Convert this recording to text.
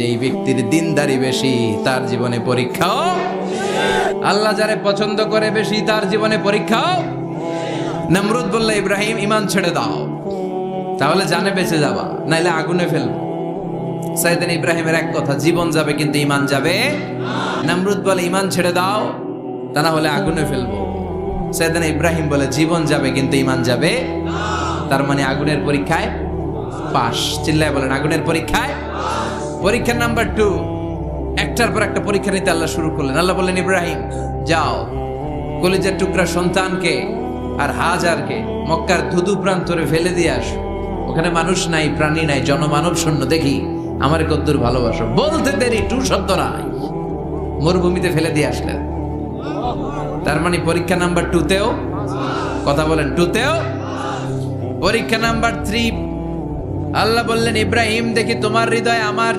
যেই ব্যক্তির দিনদারি বেশি তার জীবনে পরীক্ষাও, আল্লাহ যারে পছন্দ করে বেশি তার জীবনে পরীক্ষাও। নমরুদ বলল, ইব্রাহিম ঈমান ছেড়ে দাও, তাহলে জানে বেঁচে যাবা, নাইলে আগুনে ফেলবো। সাইয়েদনা ইব্রাহিমের এক কথা, জীবন যাবে কিন্তু ঈমান যাবে। নমরুদ বলে, ঈমান ছেড়ে দাও, তা না হলে আগুনে ফেলবো। সাইয়েদনা ইব্রাহিম বলে, জীবন যাবে কিন্তু ঈমান যাবে। তার মানে আগুনের পরীক্ষায় পাস। চিল্লায় বলেন, আগুনের পরীক্ষায়। পরীক্ষা নাম্বার 2, একটার পর একটা পরীক্ষা নিতে আল্লাহ শুরু করলেন। আল্লাহ বললেন, ইব্রাহিম যাও, কলিজার টুকরা সন্তানকে আর হাজারকে মক্কার ধুধু প্রান্তরে ফেলে দিয়ে আসো। ওখানে মানুষ নাই, প্রাণী নাই, জনমানব শূন্য, দেখি আমার কদ্দুর ভালোবাসো। বলতে দেরি, টু শব্দ নাই, মরুভূমিতে ফেলে দিয়ে আসলেন। তার মানে পরীক্ষা নাম্বার 2তেও, কথা বলেন, 2তেও। পরীক্ষা নাম্বার 3, আল্লাহ বললেন, ইব্রাহিম দেখি তোমার হৃদয় আমার